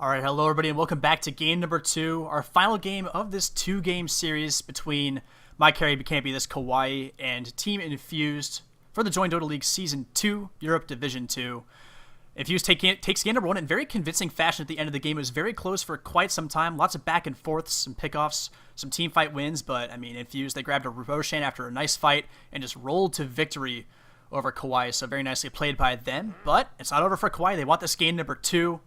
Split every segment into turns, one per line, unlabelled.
All right, hello everybody, and welcome back to game number 2, our final game of this 2-game series between my carry can't be this Kawaii and Team Infused for the joinDOTA League Season 2, Europe Division 2. Infused takes game number 1 in very convincing fashion at the end of the game. It was very close for quite some time, lots of back and forths, some pickoffs, some team fight wins, but I mean, Infused, they grabbed a Roshan after a nice fight and just rolled to victory over Kawaii, so very nicely played by them. But it's not over for Kawaii. They want this game number 2.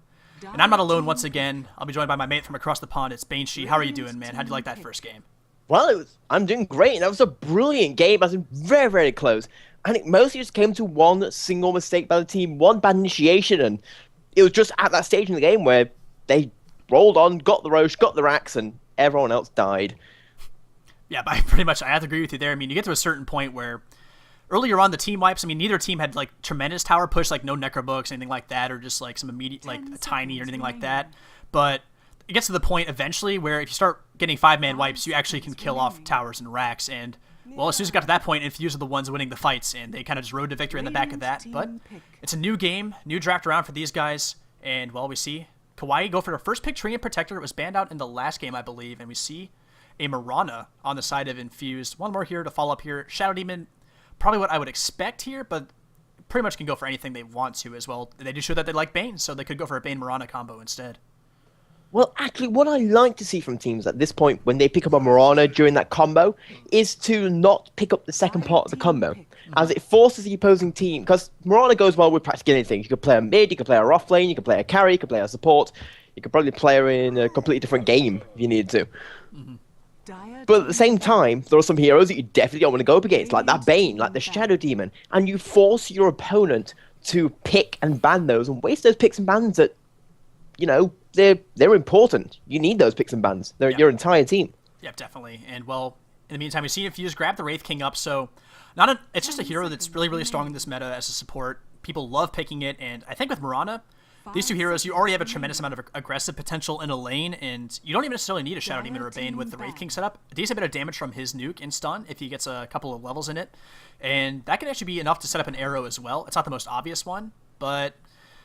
And I'm not alone once again. I'll be joined by my mate from across the pond. It's Banshee. How are you doing, man? How'd you like that first game?
Well, I'm doing great. That was a brilliant game. I was very, very close. And it mostly just came to one single mistake by the team, one bad initiation. And it was just at that stage in the game where they rolled on, got the Roche, got the Rax, and everyone else died.
Yeah, but I have to agree with you there. I mean, you get to a certain point where earlier on, the team wipes, I mean, neither team had, like, tremendous tower push, like, no Necrobooks, anything like that, or just, like, some immediate, like, a tiny or anything like that. But it gets to the point, eventually, where if you start getting 5-man wipes, you actually can kill off towers and racks, and, well, as soon as it got to that point, Infused are the ones winning the fights, and they kind of just rode to victory in the back of that. But it's a new game, new draft around for these guys, and, well, we see Kawaii go for their first pick, Treant Protector. It was banned out in the last game, I believe, and we see a Mirana on the side of Infused. One more here to follow up here. Shadow Demon, probably what I would expect here, but pretty much can go for anything they want to as well. They do show that they like Bane, so they could go for a Bane-Mirana combo instead.
Well, actually, what I like to see from teams at this point when they pick up a Mirana during that combo is to not pick up the second part of the combo, as it forces the opposing team, because Mirana goes well with practically anything. You could play a mid, you could play her off lane, you could play a carry, you could play a support, you could probably play her in a completely different game if you needed to. But at the same time, there are some heroes that you definitely don't want to go up against, like that Bane, like the Shadow Demon, and you force your opponent to pick and ban those and waste those picks and bans that, you know, they're important. You need those picks and bans. They're your entire team.
Yep, definitely. And, well, in the meantime, we see Infused grab the Wraith King up, so it's just a hero that's really, really strong in this meta as a support. People love picking it, and I think with Mirana, these two heroes, you already have a tremendous amount of aggressive potential in a lane, and you don't even necessarily need a Shadow Demon or a Bane with the Wraith King setup. A decent bit of damage from his nuke and stun if he gets a couple of levels in it, and that can actually be enough to set up an arrow as well. It's not the most obvious one, but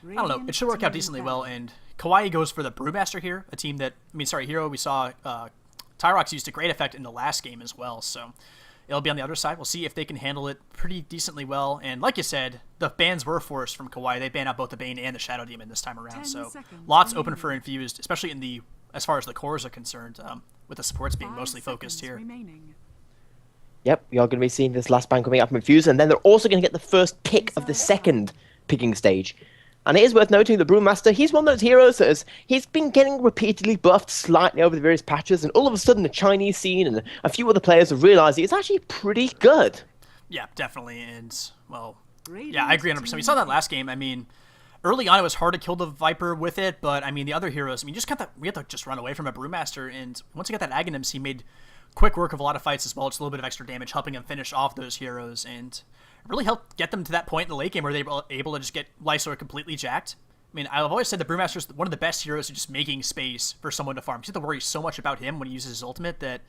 I don't know. It should work out decently well, and Kawaii goes for the Brewmaster here, a team that, hero we saw Tyrox used to great effect in the last game as well, so it'll be on the other side. We'll see if they can handle it pretty decently well. And like you said, the bans were forced from Kawaii. They banned out both the Bane and the Shadow Demon this time around. So lots open for Infused, especially in the as far as the cores are concerned, with the supports being mostly focused here.
Yep, we are going to be seeing this last ban coming out from Infused, and then they're also going to get the first pick of the second picking stage. And it is worth noting the Brewmaster, he's one of those heroes that he's been getting repeatedly buffed slightly over the various patches, and all of a sudden the Chinese scene and a few other players have realized he's actually pretty good.
Yeah, definitely, and, well, yeah, I agree 100%. We saw that last game. I mean, early on it was hard to kill the Viper with it, but, I mean, the other heroes, we had to just run away from a Brewmaster, and once he got that Aghanims, he made quick work of a lot of fights as well, just a little bit of extra damage, helping him finish off those heroes, and it really helped get them to that point in the late game where they were able to just get Lysor completely jacked. I mean, I've always said the Brewmaster's one of the best heroes at just making space for someone to farm. You have to worry so much about him when he uses his ultimate that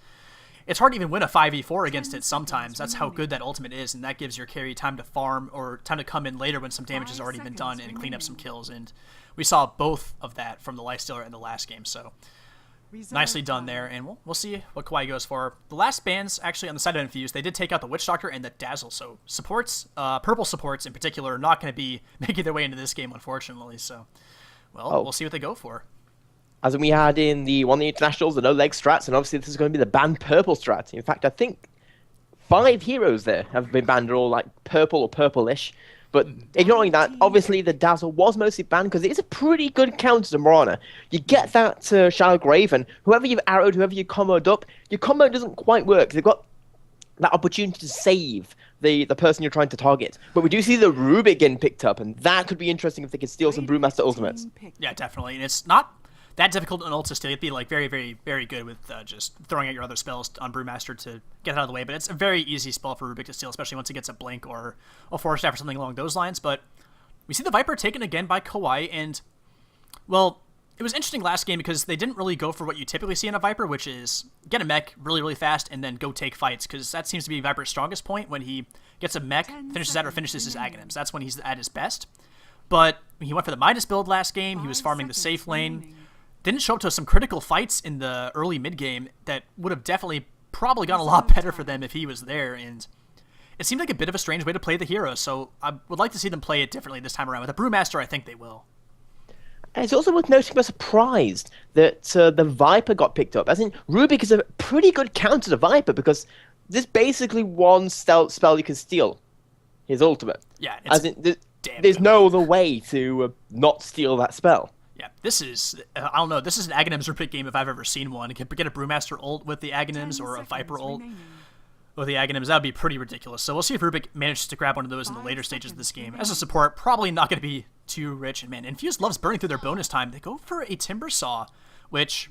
it's hard to even win a 5v4 against it sometimes. That's how good that ultimate is, and that gives your carry time to farm or time to come in later when some damage has already been done and clean up some kills. And we saw both of that from the Lifestealer in the last game, so nicely done there, and we'll see what Kawaii goes for. The last bans, actually, on the side of Infused, they did take out the Witch Doctor and the Dazzle, so supports, purple supports in particular, are not going to be making their way into this game, unfortunately, so, well, we'll see what they go for.
As we had in one of the internationals, the no-leg strats, and obviously this is going to be the banned purple strat. In fact, I think 5 heroes there have been banned, are all like purple or purplish. But ignoring that, obviously the Dazzle was mostly banned because it is a pretty good counter to Mirana. You get that Shallow Grave, and whoever you've arrowed, whoever you comboed up, your combo doesn't quite work. They've got that opportunity to save the person you're trying to target. But we do see the Rubik getting picked up, and that could be interesting if they could steal some Brewmaster ultimates.
Yeah, definitely. And it's not that difficult an ult to steal. You'd be like very, very, very good with just throwing out your other spells on Brewmaster to get out of the way. But it's a very easy spell for Rubik to steal, especially once he gets a Blink or a Force Staff or something along those lines. But we see the Viper taken again by Kawaii, and, well, it was interesting last game because they didn't really go for what you typically see in a Viper, which is get a mech really, really fast and then go take fights, because that seems to be Viper's strongest point. When he gets a mech, finishes that or finishes his Aghanims, that's when he's at his best. But he went for the Midas build last game. He was farming the safe lane. didn't show up to some critical fights in the early mid-game that would have definitely probably gone a lot better for them if he was there, and it seemed like a bit of a strange way to play the hero, so I would like to see them play it differently this time around. With a Brewmaster, I think they will.
And it's also worth noting we're surprised that the Viper got picked up. As in, Rubik is a pretty good counter to Viper because there's basically one spell you can steal. His ultimate.
Yeah,
as in, there's no other way to not steal that spell.
Yeah, this is, I don't know, this is an Aghanims Rubik game if I've ever seen one. Get a Brewmaster ult with the Aghanims or a Viper ult with the Aghanims. That would be pretty ridiculous. So we'll see if Rubik manages to grab one of those in the later stages of this game. As a support, probably not going to be too rich. And man, Infused loves burning through their bonus time. They go for a Timber Saw, which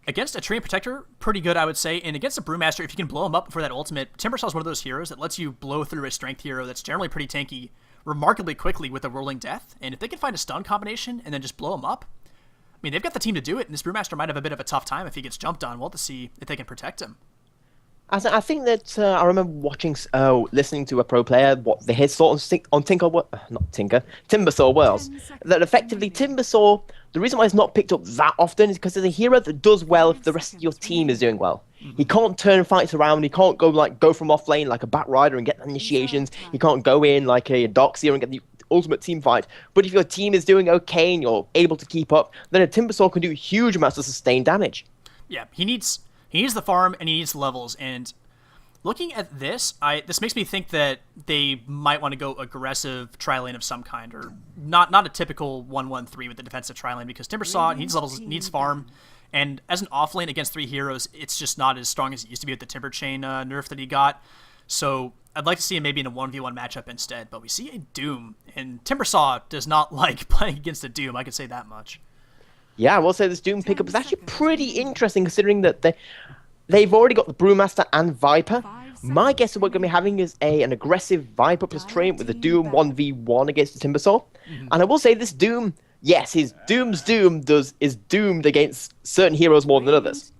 against a Treant Protector, pretty good, I would say. And against a Brewmaster, if you can blow him up before that ultimate, Timber Saw is one of those heroes that lets you blow through a strength hero that's generally pretty tanky remarkably quickly with a rolling death. And if they can find a stun combination and then just blow him up, I mean, they've got the team to do it. And this Brewmaster might have a bit of a tough time if he gets jumped on. We'll have to see if they can protect him.
I think that I remember listening to a pro player what his thought on Timbersaw was that effectively Timbersaw, the reason why it's not picked up that often is because it's a hero that does well if the rest of your team is doing well. He can't turn fights around. He can't go from off lane like a Bat Rider and get initiations. He can't go in like a Doxia and get the ultimate team fight. But if your team is doing okay and you're able to keep up, then a Timbersaw can do huge amounts of sustained damage.
Yeah, he needs the farm and he needs the levels. And looking at this, this makes me think that they might want to go aggressive tri-lane of some kind, or not a typical 1-1-3 with the defensive tri-lane, because Timbersaw needs levels, needs farm, and as an offlane against 3 heroes, it's just not as strong as it used to be with the Timber Chain nerf that he got. So I'd like to see him maybe in a 1v1 matchup instead, but we see a Doom, and Timbersaw does not like playing against a Doom, I can say that much.
Yeah, I will say this Doom pickup is actually pretty interesting, considering that they've already got the Brewmaster and Viper. My guess of what we're going to be having is an aggressive Viper plus Treant with the Doom 1v1 against the Timbersaw. And I will say this Doom, yes, his Doom's Doom is doomed against certain heroes more than others.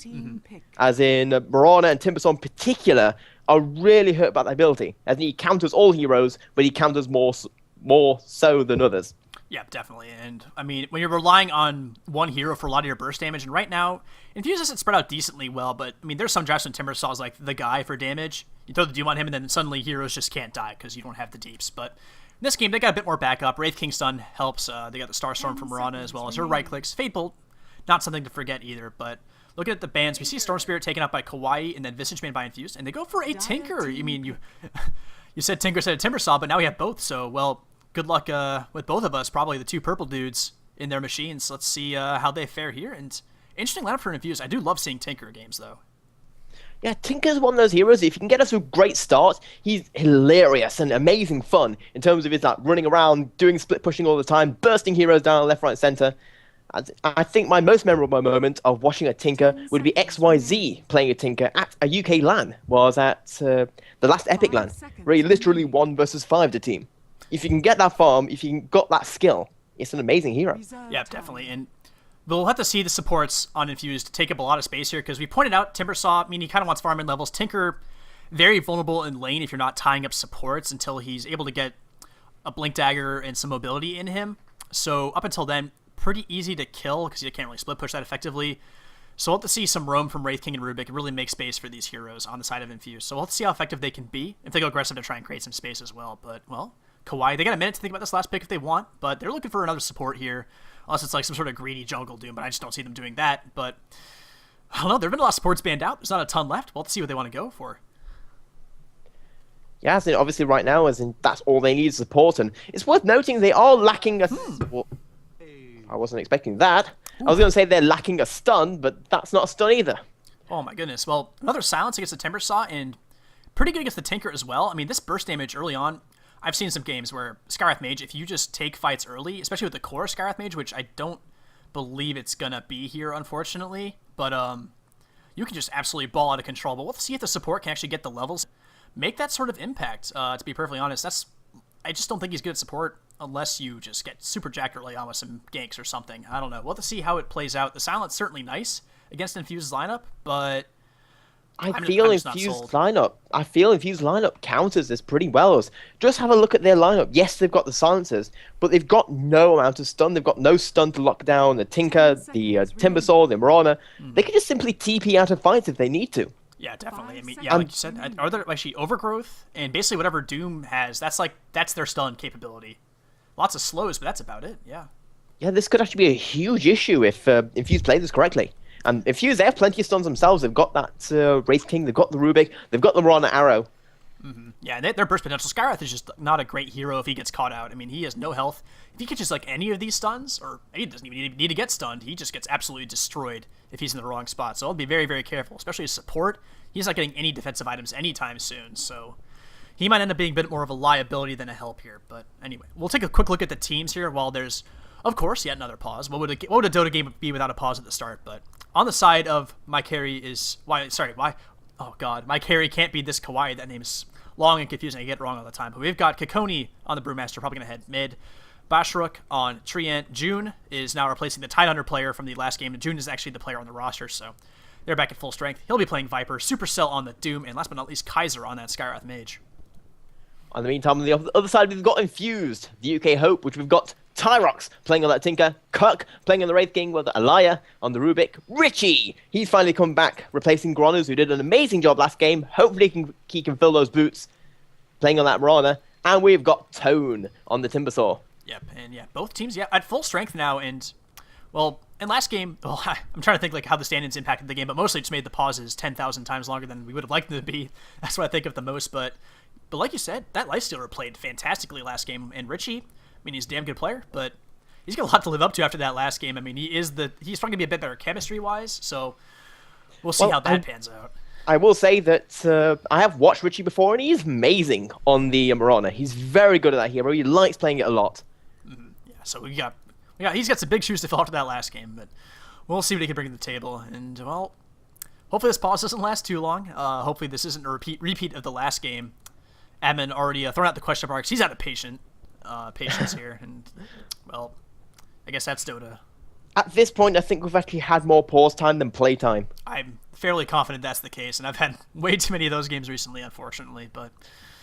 As in, Mirana and Timbersaw in particular are really hurt by that ability. As in, he counters all heroes, but he counters more so than others.
Yeah, definitely. And, I mean, when you're relying on one hero for a lot of your burst damage, and right now, Infused isn't spread out decently well, but, I mean, there's some drafts when Timbersaw is, like, the guy for damage. You throw the Doom on him, and then suddenly heroes just can't die because you don't have the deeps. But in this game, they got a bit more backup. Wraith King Stun helps. They got the Starstorm from Mirana as well as her right clicks. Fate Bolt, not something to forget either, but looking at the bans, we see Storm Spirit taken out by Kawaii and then Visage Banned by Infused, and they go for a Tinker. You mean, you said Tinker instead of Timbersaw, but now we have both, so, well, good luck with both of us, probably the 2 purple dudes in their machines. Let's see how they fare here. And interesting lineup for Infused. I do love seeing Tinker games, though.
Yeah, Tinker's one of those heroes, if you can get us to a great start, he's hilarious and amazing fun in terms of his running around, doing split pushing all the time, bursting heroes down left, right, center. I think my most memorable moment of watching a Tinker would be XYZ playing a Tinker at a UK LAN, was at the last Epic LAN, where he literally 1 versus 5 the team. If you can get that farm, if you got that skill, it's an amazing hero.
Yeah, definitely. And we'll have to see the supports on Infused take up a lot of space here, because we pointed out Timbersaw, I mean, he kind of wants farming levels. Tinker, very vulnerable in lane if you're not tying up supports until he's able to get a Blink Dagger and some mobility in him. So up until then, pretty easy to kill because you can't really split push that effectively. So we'll have to see some roam from Wraith King and Rubik really make space for these heroes on the side of Infused. So we'll have to see how effective they can be if they go aggressive to try and create some space as well. But, well, Kawaii, they got a minute to think about this last pick if they want, but they're looking for another support here, unless it's like some sort of greedy jungle Doom, but I just don't see them doing that. But I don't know, there have been a lot of supports banned out. There's not a ton left. We'll have to see what they want to go for.
Yeah, so obviously right now, as in that's all they need is support, and it's worth noting they are lacking a... Well, I wasn't expecting that. I was going to say they're lacking a stun, but that's not a stun either.
Oh my goodness. Well, another silence against the Timbersaw, and pretty good against the Tinker as well. I mean, this burst damage early on, I've seen some games where Skywrath Mage, if you just take fights early, especially with the core Skywrath Mage, which I don't believe it's going to be here, unfortunately, but you can just absolutely ball out of control. But we'll see if the support can actually get the levels, make that sort of impact, to be perfectly honest. I just don't think he's good at support unless you just get super jacked early on with some ganks or something. I don't know. We'll have to see how it plays out. The silence certainly nice against Infused's lineup, but
I
I'm
feel
just not
Infused
sold.
lineup. I feel Infused lineup counters this pretty well. Just have a look at their lineup. Yes, they've got the silencers, but they've got no amount of stun. They've got no stun to lock down the Tinker, the Timbersaw, the Mirana. They can just simply TP out of fights if they need to.
Yeah, definitely. I mean, yeah, like
And
you said, are there actually overgrowth and basically whatever Doom has? That's their stun capability. Lots of slows, but that's about it. Yeah.
yeah, this could actually be a huge issue if Infused play this correctly. And Infused, they have plenty of stuns themselves. They've got that Wraith King, they've got the Rubik, they've got the Mirana Arrow.
Yeah, their burst potential. Skywrath is just not a great hero if he gets caught out. I mean, he has no health. If he catches like any of these stuns, or he doesn't even need to get stunned, he just gets absolutely destroyed if he's in the wrong spot. So I'll be very, very careful, especially as support. He's not getting any defensive items anytime soon, so he might end up being a bit more of a liability than a help here. But anyway, we'll take a quick look at the teams here while there's, of course, yet another pause. What would a Dota game be without a pause at the start? But on the side of my carry is, why, oh god, my carry can't be this Kawaii. That name is long and confusing. I get it wrong all the time. But we've got Kikoni on the Brewmaster, probably going to head mid. Basharuk on Treant. June is now replacing the Tidehunter player from the last game. June is actually the player on the roster, so they're back at full strength. He'll be playing Viper, Supercell on the Doom, and last but not least, Kaiser on that Skywrath Mage.
In the meantime, on the other side, we've got Infused, the UK Hope, which we've got Tyrox playing on that Tinker, Kirk playing on the Wraith King with Alaya on the Rubik, Richie, he's finally come back, replacing Gronus, who did an amazing job last game. Hopefully he can fill those boots, playing on that Mirana, and we've got Tone on the Timbersaw.
Yep, and yeah, both teams, yeah, at full strength now, and, well, in last game, well, I'm trying to think like how the stand-ins impacted the game, but mostly it just made the pauses 10,000 times longer than we would have liked them to be. That's what I think of the most, but like you said, that Lifestealer played fantastically last game, and Richie, I mean, he's a damn good player, but he's got a lot to live up to after that last game. I mean, he's probably going to be a bit better chemistry-wise, so we'll see how that pans out.
I will say that I have watched Richie before, and he's amazing on the Mirana. He's very good at that hero. He likes playing it a lot.
Yeah, so he's got some big shoes to fill after that last game, but we'll see what he can bring to the table. And, well, hopefully this pause doesn't last too long. Hopefully this isn't a repeat of the last game. Admin already thrown out the question marks. He's out of patience here, and, well, I guess that's Dota.
At this point, I think we've actually had more pause time than play time.
I'm fairly confident that's the case, and I've had way too many of those games recently, unfortunately. But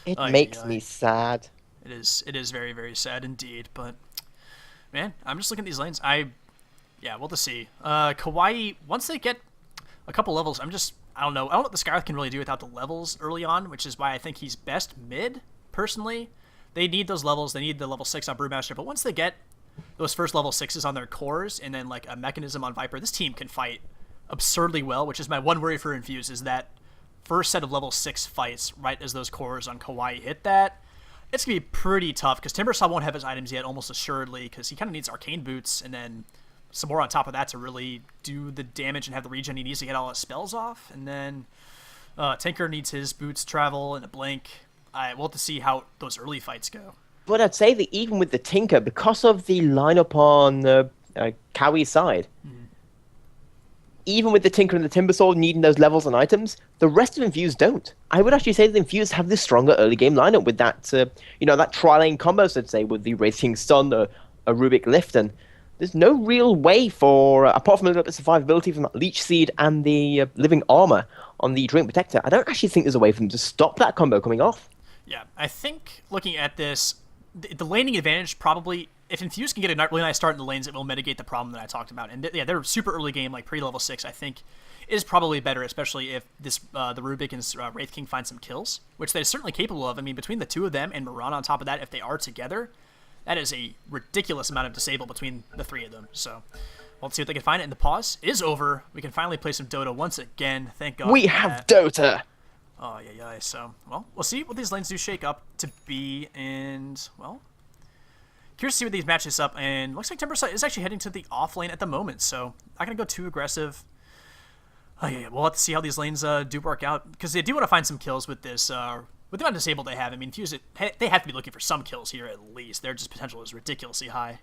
it makes me sad.
It is very, very sad indeed. But man, I'm just looking at these lanes. We'll just see. Kawaii, once they get a couple levels, I don't know. I don't know what the Skywrath can really do without the levels early on, which is why I think he's best mid. Personally, they need those levels. They need the level 6 on Brewmaster, but once they get those first level 6s on their cores and then like a mechanism on Viper, this team can fight absurdly well, which is my one worry for Infused, is that first set of level 6 fights right as those cores on Kawaii hit that. It's going to be pretty tough because Timbersaw won't have his items yet, almost assuredly, because he kind of needs Arcane Boots and then some more on top of that to really do the damage and have the regen he needs to get all his spells off. And then Tinker needs his Boots travel and a Blink. We'll have to see how those early fights go.
But I'd say that even with the Tinker, because of the lineup on Kawaii's side, even with the Tinker and the Timbersaw needing those levels and items, the rest of Infused don't. I would actually say that Infused have this stronger early game lineup with that, that tri-lane combo, so to say, with the Wraith King Stun, a Rubik Lift, and there's no real way for, apart from a little bit of survivability from that Leech Seed and the Living Armor on the Drink Protector, I don't actually think there's a way for them to stop that combo coming off.
Yeah, I think looking at this, the laning advantage probably, if Infused can get a really nice start in the lanes, it will mitigate the problem that I talked about. And yeah, their super early game, like pre-level 6, I think, is probably better, especially if the Rubik and Wraith King find some kills, which they're certainly capable of. I mean, between the two of them and Mirana on top of that, if they are together, that is a ridiculous amount of disable between the three of them. So let's see what they can find. And the pause is over. We can finally play some Dota once again. Thank God.
We have Dota!
Oh, yeah. So, well, we'll see what these lanes do shake up to be. And, well, curious to see what these matches up. And looks like Timbersaw is actually heading to the off lane at the moment. So, not going to go too aggressive. Oh, yeah, we'll have to see how these lanes do work out. Because they do want to find some kills with this. With the amount of disabled they have, I mean, Infused, they have to be looking for some kills here at least. Their just potential is ridiculously high.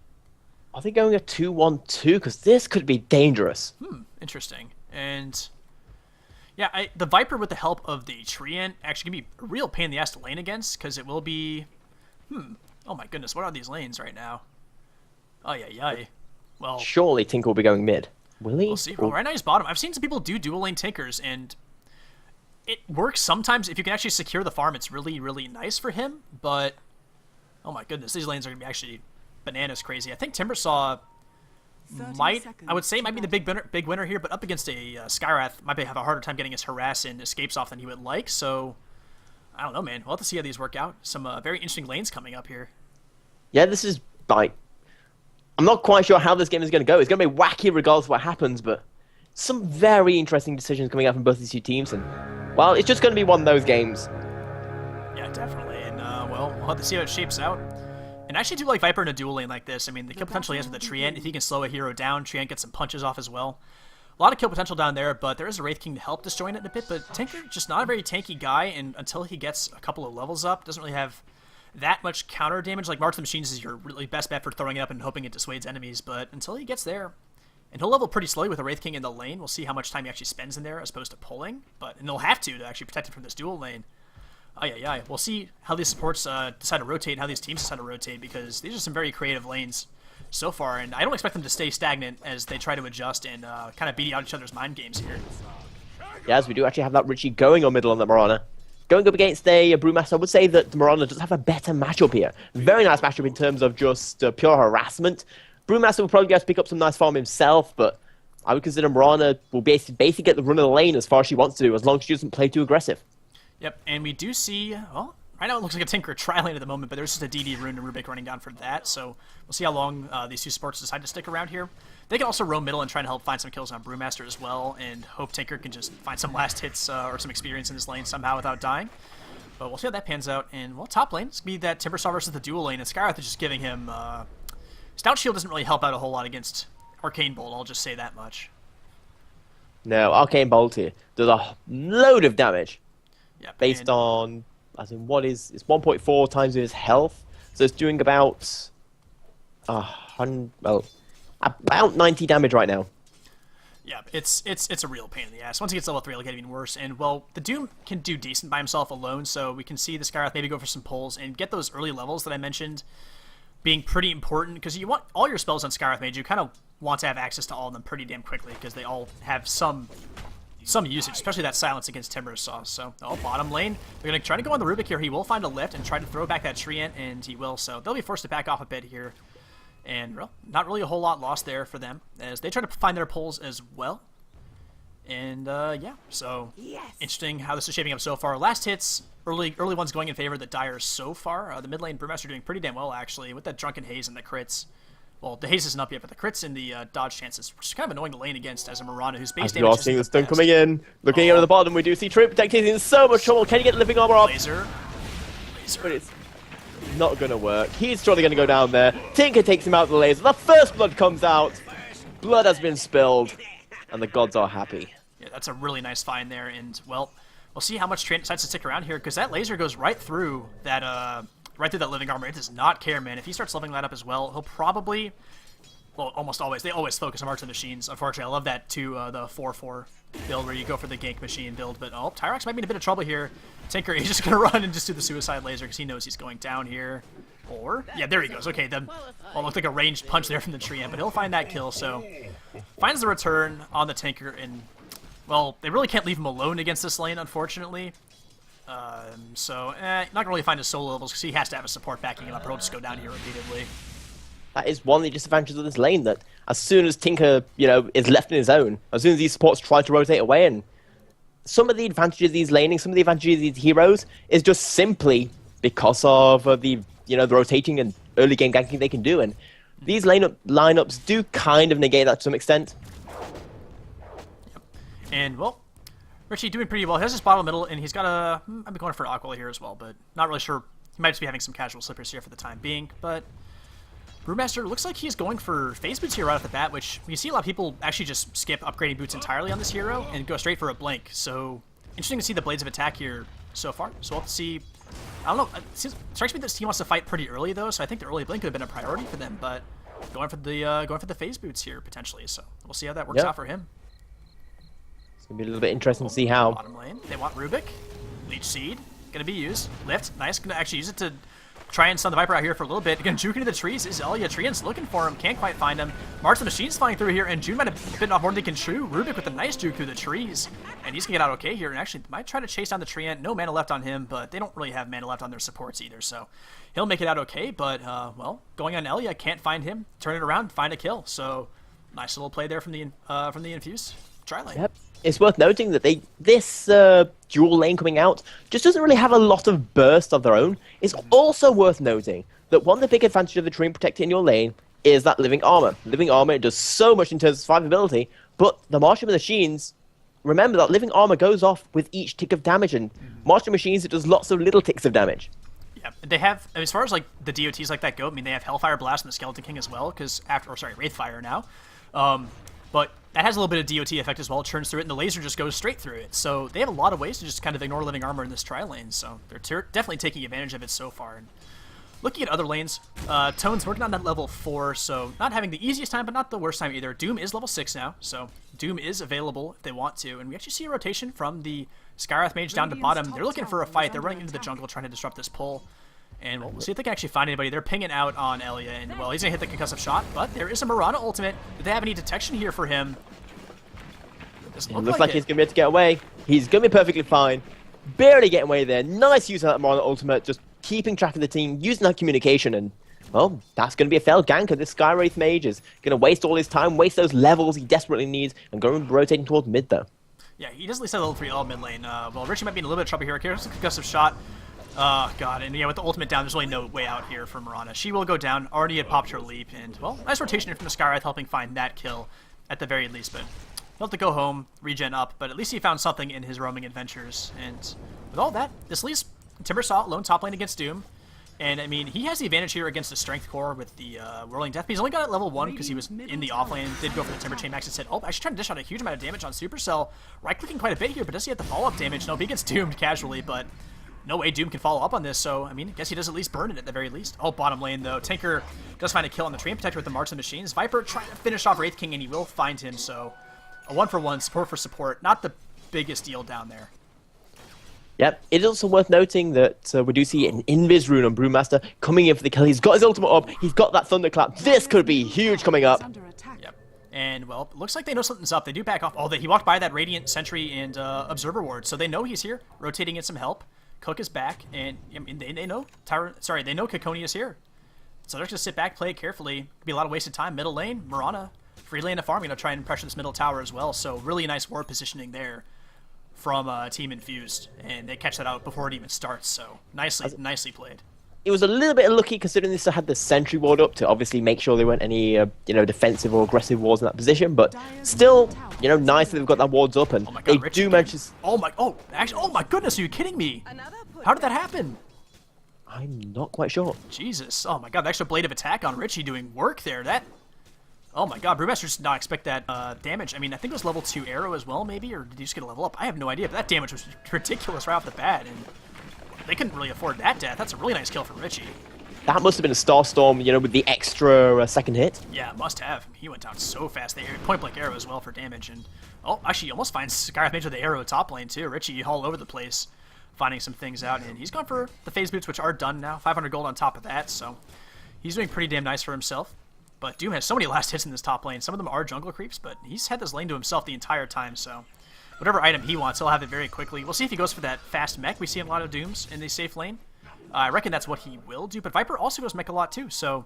Are they going a 2-1-2? Because this could be dangerous.
Interesting. And yeah, the Viper with the help of the Treant actually can be a real pain in the ass to lane against, because it will be... Oh my goodness, what are these lanes right now? Oh, yeah. Well,
surely Tinker will be going mid. Will he?
We'll see. Well, right now he's bottom. I've seen some people do dual lane Tinkers, and it works sometimes. If you can actually secure the farm, it's really, really nice for him. But, oh my goodness, these lanes are going to be actually bananas crazy. I think Timbersaw might be the big winner here, but up against a Skywrath, might have a harder time getting his harass and escapes off than he would like. So, I don't know, man. We'll have to see how these work out. Some very interesting lanes coming up here.
Yeah, this is, like, I'm not quite sure how this game is going to go. It's going to be wacky regardless of what happens, but some very interesting decisions coming out from both these two teams. And, well, it's just going to be one of those games.
Yeah, definitely. And, well, we'll have to see how it shapes out. And I actually do like Viper in a dual lane like this. I mean, the kill potential he has with the Treant. If he can slow a hero down, Treant gets some punches off as well. A lot of kill potential down there, but there is a Wraith King to help disjoin it a bit. But Tinker, just not a very tanky guy, and until he gets a couple of levels up, doesn't really have that much counter damage. Like, March of the Machines is your really best bet for throwing it up and hoping it dissuades enemies, but until he gets there, and he'll level pretty slowly with a Wraith King in the lane. We'll see how much time he actually spends in there as opposed to pulling, and they'll have to actually protect him from this dual lane. Yeah. We'll see how these supports decide to rotate and how these teams decide to rotate, because these are some very creative lanes so far, and I don't expect them to stay stagnant as they try to adjust and kind of beat out each other's mind games here.
Yeah, as we do actually have that Richie going on middle on the Mirana. Going up against a Brewmaster, I would say that the Mirana does have a better matchup here. Very nice matchup in terms of just pure harassment. Brewmaster will probably be able to pick up some nice farm himself, but I would consider Mirana will basically get the run of the lane as far as she wants to, as long as she doesn't play too aggressive.
Yep, and we do see, well, right now it looks like a Tinker tri-lane at the moment, but there's just a DD Rune and Rubik running down for that, so we'll see how long these two supports decide to stick around here. They can also roam middle and try to help find some kills on Brewmaster as well, and hope Tinker can just find some last hits or some experience in this lane somehow without dying. But we'll see how that pans out, and, well, top lane, it's going to be that Timbersaw versus the dual lane, and Skywrath is just giving him, Stout Shield doesn't really help out a whole lot against Arcane Bolt, I'll just say that much.
No, Arcane Bolt here does a load of damage.
Yep,
based on, as in what is, it's 1.4 times his health, so it's doing about, about 90 damage right now.
Yeah, it's a real pain in the ass. Once he gets level 3, it'll get even worse. And, well, the Doom can do decent by himself alone, so we can see the Skywrath maybe go for some pulls and get those early levels that I mentioned being pretty important, because you want all your spells on Skywrath Mage, you kind of want to have access to all of them pretty damn quickly, because they all have some usage, especially that silence against Timbersaw. So, bottom lane, they're going to try to go on the Rubik here. He will find a lift and try to throw back that Treant, and he will. So they'll be forced to back off a bit here. And, well, not really a whole lot lost there for them, as they try to find their pulls as well. And, yeah, so interesting how this is shaping up so far. Last hits, early ones going in favor of the Dire so far. The mid lane Brewmaster doing pretty damn well, actually, with that Drunken Haze and the crits. Well, the haze isn't up yet, but the crits and the dodge chances, which is kind of annoying to lane against as a Mirana, whose base damage
is seeing the stun coming in. Looking over the bottom, we do see True Protect. He's in so much trouble. Can he get living armor off?
Laser.
But it's not going to work. He's surely going to go down there. Tinker takes him out of the laser. The first blood comes out. Blood has been spilled, and the gods are happy.
Yeah, that's a really nice find there, and, well, we'll see how much Trent decides to stick around here, because that laser goes right through that, living armor. It does not care, man. If he starts leveling that up as well, he'll probably, well, almost always. They always focus on March of the Machines. Unfortunately, I love that too, the 4-4 build where you go for the gank machine build. But, Tyrox might be in a bit of trouble here. Tinker, he's just going to run and just do the suicide laser because he knows he's going down here. Or, yeah, there he goes. Okay, then, well, looked like a ranged punch there from the Treant, but he'll find that kill. So, finds the return on the Tinker, and, well, they really can't leave him alone against this lane, unfortunately. Not gonna really find his solo levels because he has to have a support backing him up, or he'll just go down here repeatedly.
That is one of the disadvantages of this lane, that as soon as Tinker, is left in his own, as soon as these supports try to rotate away, and some of the advantages of these laning, some of the advantages of these heroes is just simply because of the rotating and early game ganking they can do, and these lineups do kind of negate that to some extent.
Yep. And, well, Richie doing pretty well. He has his bottom middle, and he's got a... I'd be going for Aquila here as well, but not really sure. He might just be having some casual slippers here for the time being, but Brewmaster looks like he's going for phase boots here right off the bat, which you see a lot of people actually just skip upgrading boots entirely on this hero and go straight for a blink. So, interesting to see the blades of attack here so far. So we'll have to see... I don't know. It strikes me that this team wants to fight pretty early, though, so I think the early blink could have been a priority for them, but going for the phase boots here, potentially. So we'll see how that works out for him.
It's going to be a little bit interesting to see how.
Bottom lane. They want Rubik. Leech Seed. Going to be used. Lift. Nice. Going to actually use it to try and stun the Viper out here for a little bit. Again, juke into the trees is Elia. Treant's looking for him, can't quite find him. March the Machine's flying through here, and June might have bitten off more than he can chew. Rubik with a nice juke through the trees, and he's gonna get out okay here, and actually might try to chase down the Treant. No mana left on him, but they don't really have mana left on their supports either, so he'll make it out okay, but, well, going on Elia, can't find him, turn it around, find a kill, so nice little play there from the Infused tri-lane.
Yep. It's worth noting that this dual lane coming out just doesn't really have a lot of burst of their own. It's also worth noting that one of the big advantages of the Treant Protector in your lane is that living armor. Living armor does so much in terms of survivability, but the Martial Machines, remember that living armor goes off with each tick of damage, and Martial Machines, it does lots of little ticks of damage.
Yeah, they have, as far as like the DOTs like that go, I mean, they have Hellfire Blast and the Skeleton King as well, because Wraithfire now. But that has a little bit of DOT effect as well. It churns through it, and the laser just goes straight through it. So they have a lot of ways to just kind of ignore living armor in this tri-lane. So they're definitely taking advantage of it so far. And looking at other lanes, Tone's working on that level 4, so not having the easiest time, but not the worst time either. Doom is level 6 now, so Doom is available if they want to. And we actually see a rotation from the Skywrath Mage down to bottom. They're looking for a fight. They're running into the jungle trying to disrupt this pull. And we'll see if they can actually find anybody. They're pinging out on Elia, and, well, he's going to hit the concussive shot, but there is a Mirana ultimate. Do they have any detection here for him?
It looks like he's going to be able to get away. He's going to be perfectly fine. Barely getting away there. Nice use of that Mirana ultimate, just keeping track of the team, using that communication, and, well, that's going to be a failed ganker. This Skywrath Mage is going to waste all his time, waste those levels he desperately needs, and go rotating towards mid, though.
Yeah, he does at least have level 3 all mid lane. Well, Richie might be in a little bit of trouble here. Here's a concussive shot. Oh, God, and yeah, with the ultimate down, there's really no way out here for Mirana. She will go down, already had popped her leap, and, well, nice rotation from the Skywrath, helping find that kill at the very least, but he'll have to go home, regen up, but at least he found something in his roaming adventures, and with all that, this leaves Timbersaw lone top lane against Doom, and, I mean, he has the advantage here against the Strength Core with the Whirling Death, but he's only got it at level 1 because he was in the off lane, did go for the Timber Chain Max and said, oh, actually trying to dish out a huge amount of damage on Supercell, right-clicking quite a bit here, but does he have the follow-up damage? No, he gets doomed casually, but no way Doom can follow up on this, so, I mean, I guess he does at least burn it at the very least. Oh, bottom lane, though. Tinker does find a kill on the Treant Protector with the March of the Machines. Viper trying to finish off Wraith King, and he will find him, so a 1-for-1, support for support. Not the biggest deal down there.
Yep, it is also worth noting that we do see an Invis rune on Brewmaster coming in for the kill. He's got his ultimate up, he's got that Thunderclap. This could be huge coming up.
Yep. And, well, it looks like they know something's up. They do back off. Oh, he walked by that Radiant Sentry and Observer Ward, so they know he's here, rotating in some help. Cook is back, and I mean, they know they know Kikoni is here. So they're just gonna sit back, play it carefully. Could be a lot of wasted time. Middle lane, Mirana, free lane to farm, gonna try and pressure this middle tower as well. So really nice ward positioning there from Team Infused, and they catch that out before it even starts. So nicely played. It
was a little bit unlucky considering this had the sentry ward up to obviously make sure there weren't any defensive or aggressive wards in that position, but still, nice that they've got that wards up, and
God,
they
Richie
do manage to...
oh my goodness, are you kidding me? How did that happen?
I'm not quite sure.
Jesus, oh my God, the extra blade of attack on Richie doing work there. Oh my God, Brewmaster did not expect that damage. I mean, I think it was level 2 arrow as well, maybe, or did he just get a level up? I have no idea, but that damage was ridiculous right off the bat, and they couldn't really afford that death. That's a really nice kill for Richie.
That must have been a Starstorm, with the extra second hit.
Yeah, must have. He went down so fast. The point-blank arrow as well for damage, and oh, actually, he almost finds Skywrath Mage with the arrow top lane too. Richie all over the place, finding some things out, and he's gone for the phase boots, which are done now. 500 gold on top of that, so he's doing pretty damn nice for himself. But Doom has so many last hits in this top lane. Some of them are jungle creeps, but he's had this lane to himself the entire time, so whatever item he wants, he'll have it very quickly. We'll see if he goes for that fast mech. We see a lot of Dooms in the safe lane. I reckon that's what he will do, but Viper also goes mech a lot too, so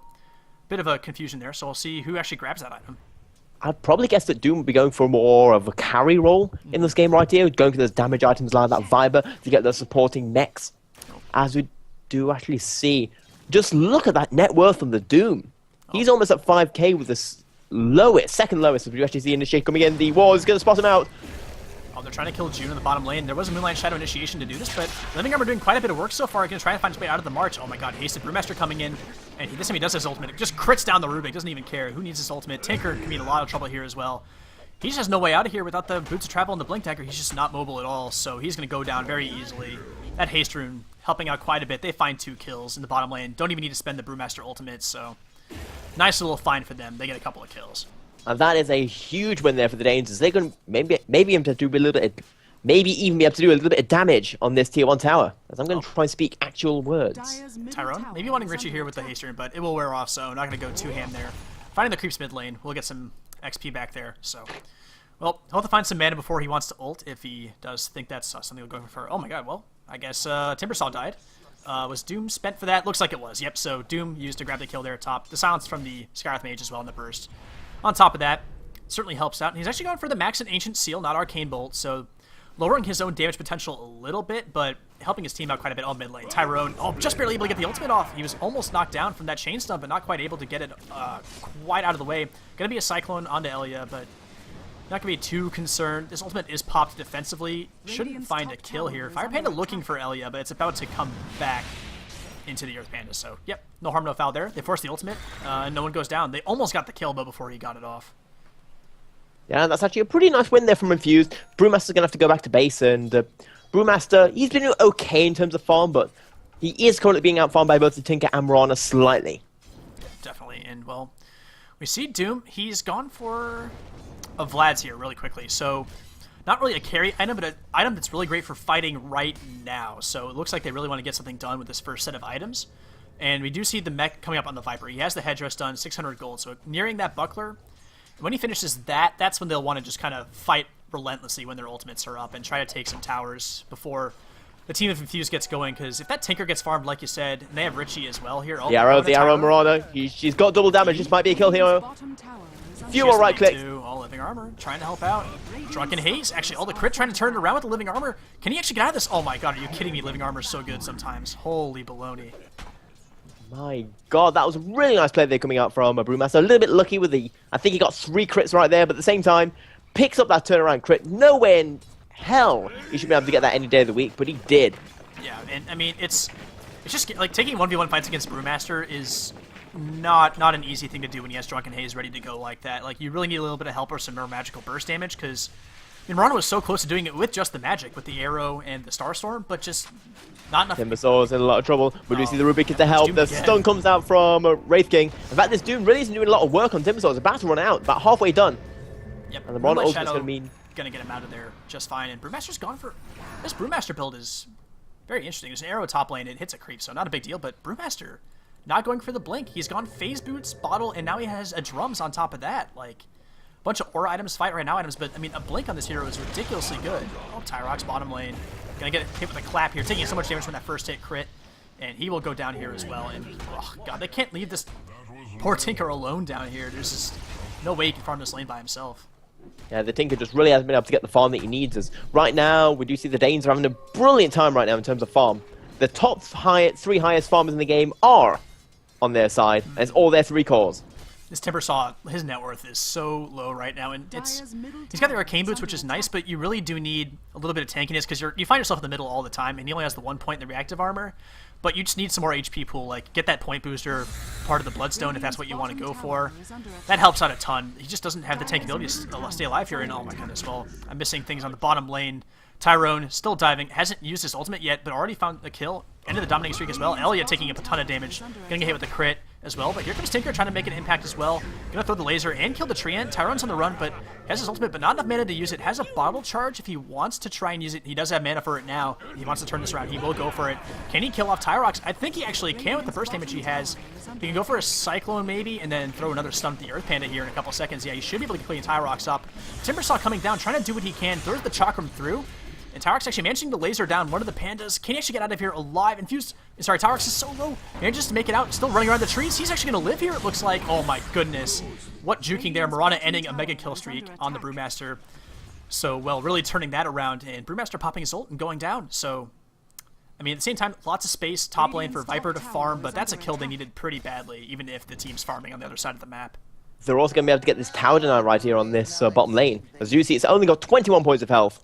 bit of a confusion there. So we'll see who actually grabs that item.
I'd probably guess that Doom would be going for more of a carry role in this game right here, going for those damage items like that Viper to get those supporting mechs. As we do actually see, just look at that net worth on the Doom. He's almost at 5k with the second lowest, as we actually see Initiate coming in. The wall is going to spot him out.
Oh, they're trying to kill June in the bottom lane. There was a Moonlight Shadow initiation to do this, but Living Armor doing quite a bit of work so far. Going to try and find his way out of the march. Oh my God, Hasted Brewmaster coming in, and this time he does his ultimate. It just crits down the Rubik, doesn't even care. Who needs his ultimate? Tinker can be in a lot of trouble here as well. He just has no way out of here without the Boots of Travel and the Blink Dagger. He's just not mobile at all, so he's going to go down very easily. That Haste Rune helping out quite a bit. They find 2 kills in the bottom lane. Don't even need to spend the Brewmaster ultimate, so nice little find for them. They get a couple of kills.
And that is a huge win there for the Danes, as they're going to maybe able to do a little bit maybe even be able to do a little bit of damage on this tier 1 tower. As I'm going to try and speak actual words.
Tyrone, maybe wanting Richie here with the haste rune, but it will wear off, so not going to go too ham there. Finding the creeps mid lane, we'll get some XP back there, so... Well, he'll have to find some mana before he wants to ult, if he does think that's something we're going for. Oh my god, well, I guess Timbersaw died. Was Doom spent for that? Looks like it was, yep, so Doom used to grab the kill there at top. The silence from the Scarlet Mage as well in the burst. On top of that, certainly helps out. And he's actually going for the Max and Ancient Seal, not Arcane Bolt, so lowering his own damage potential a little bit, but helping his team out quite a bit on mid lane. Tyrone, just barely able to get the ultimate off. He was almost knocked down from that chain stun, but not quite able to get it quite out of the way. Gonna be a Cyclone onto Elia, but not gonna be too concerned. This ultimate is popped defensively. Shouldn't find a kill here. Fire Panda looking for Elia, but it's about to come back into the Earth Panda. So, yep, no harm, no foul there. They force the ultimate, and no one goes down. They almost got the kill, but before he got it off.
Yeah, that's actually a pretty nice win there from Infused. Brewmaster's going to have to go back to base, and Brewmaster, he's been doing okay in terms of farm, but he is currently being outfarmed by both the Tinker and Mirana slightly.
Definitely, and well, we see Doom. He's gone for a Vlad's here really quickly, so not really a carry item, but an item that's really great for fighting right now. So it looks like they really want to get something done with this first set of items. And we do see the mech coming up on the Viper. He has the headdress done, 600 gold, so nearing that buckler. When he finishes that, that's when they'll want to just kind of fight relentlessly when their ultimates are up and try to take some towers before the team of Infused gets going, because if that Tinker gets farmed, like you said, and they have Richie as well here.
The arrow, Mirana. She's got double damage. This might be a kill here. Few more right clicks.
All living armor, trying to help out. Drunken Haze, actually, all the crit, trying to turn it around with the living armor. Can he actually get out of this? Oh my god, are you kidding me? Living armor is so good sometimes. Holy baloney.
My god, that was a really nice play there coming out from Brewmaster. A little bit lucky with the... I think he got 3 crits right there, but at the same time, picks up that turnaround crit. Nowhere in hell he should be able to get that any day of the week, but he did.
Yeah, and I mean, it's just, like, taking 1v1 fights against Brewmaster is not an easy thing to do when he has Drunken Haze ready to go like that. Like, you really need a little bit of help or some more magical burst damage, because Mirana was so close to doing it with just the magic, with the arrow and the Starstorm, but just not enough.
Timbersaw's in a lot of trouble. We do see the Rubik to help. The stun comes out from Wraith King. In fact, this Doom really isn't doing a lot of work on Timbersaw. It's about to run out, about halfway done.
Yep.
And the Mirana ult is going to mean...
Gonna get him out of there just fine. And Brewmaster's gone for... This Brewmaster build is very interesting. There's an arrow top lane. It hits a creep, so not a big deal. But Brewmaster not going for the blink. He's gone phase boots, bottle, and now he has a drums on top of that. Like, a bunch of aura items, fight right now items. But, I mean, a blink on this hero is ridiculously good. Oh, Tyrox bottom lane. Gonna get hit with a clap here. Taking so much damage from that first hit crit. And he will go down here as well. And, oh, God, they can't leave this poor Tinker alone down here. There's just no way he can farm this lane by himself.
Yeah, the Tinker just really hasn't been able to get the farm that he needs. As right now, we do see the Danes are having a brilliant time right now in terms of farm. The top 3 highest farmers in the game are on their side. And it's all their 3 cores.
This Timbersaw, his net worth is so low right now, and he's got the Arcane Boots, which is nice, but you really do need a little bit of tankiness, because you find yourself in the middle all the time, and he only has the 1 point in the reactive armor, but you just need some more HP pool, like get that point booster part of the Bloodstone if that's what you want to go for. That helps out a ton. He just doesn't have the tankability to stay alive here, and oh my goodness, well, I'm missing things on the bottom lane. Tyrone still diving, hasn't used his ultimate yet, but already found a kill. Ended the dominating streak as well. Elia taking up a ton of damage, gonna get hit with a crit as well. But here comes Tinker trying to make an impact as well. Gonna throw the laser and kill the Treant. Tyrone's on the run, but has his ultimate, but not enough mana to use it. Has a bottle charge if he wants to try and use it. He does have mana for it now. He wants to turn this around. He will go for it. Can he kill off Tyrox? I think he actually can with the burst damage he has. He can go for a Cyclone maybe, and then throw another stun at the Earth Panda here in a couple seconds. Yeah, he should be able to clean Tyrox up. Timbersaw coming down, trying to do what he can. Throws the Chakram through. And Tyrox actually managing to laser down one of the pandas. Can he actually get out of here alive? Infused. Sorry, Tyrox is so low. Manages to make it out. Still running around the trees. He's actually going to live here, it looks like. Oh my goodness. What juking there. Mirana ending a mega kill streak on the Brewmaster. So, well, really turning that around. And Brewmaster popping his ult and going down. So, I mean, at the same time, lots of space top lane for Viper to farm. But that's a kill they needed pretty badly, even if the team's farming on the other side of the map.
They're also going to be able to get this tower denial right here on this bottom lane. As you see, it's only got 21 points of health.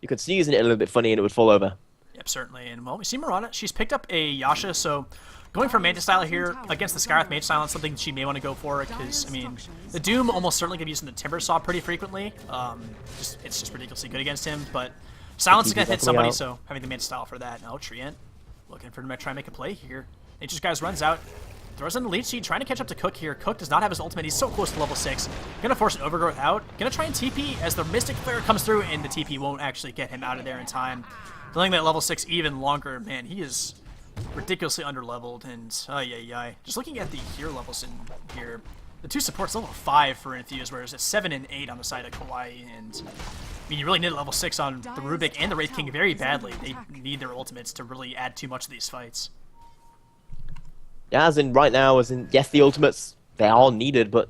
You could sneeze in it a little bit funny and it would fall over.
Yep, certainly. And, well, we see Mirana. She's picked up a Yasha, so going for Manta style here against the Scarlet Mage style is something she may want to go for, because, I mean, the Doom almost certainly could be using the Timbersaw pretty frequently. It's just ridiculously good against him, but Silence is going to hit somebody, so having the Manta style for that. No, Treant looking for him to try and make a play here. Nature's Guys runs out. throws in the lead sheet, trying to catch up to Cook here. Cook does not have his ultimate. He's so close to level 6. Gonna force an overgrowth out. Gonna try and TP as the Mystic Flare comes through, and the TP won't actually get him out of there in time. Delaying that level 6 even longer. Man, he is ridiculously underleveled, and just looking at the hero levels in here, the two supports level 5 for Infused, whereas it's 7 and 8 on the side of Kawaii, and I mean, you really need a level 6 on the Rubik and the Wraith King very badly. They need their ultimates to really add too much to these fights.
Yeah, as in right now, yes, the ultimates, they are needed, but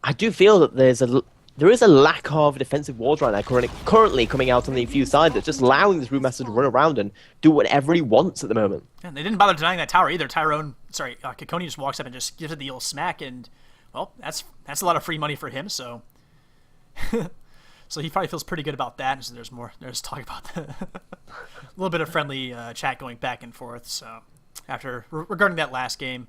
I do feel that there is a lack of defensive wards right now currently coming out on the Infused side that's just allowing this Brewmaster to run around and do whatever he wants at the moment.
And they didn't bother denying that tower either. Kikoni just walks up and just gives it the old smack, and, well, that's a lot of free money for him, so... So he probably feels pretty good about that. So there's talk about that. A little bit of friendly chat going back and forth. So regarding that last game,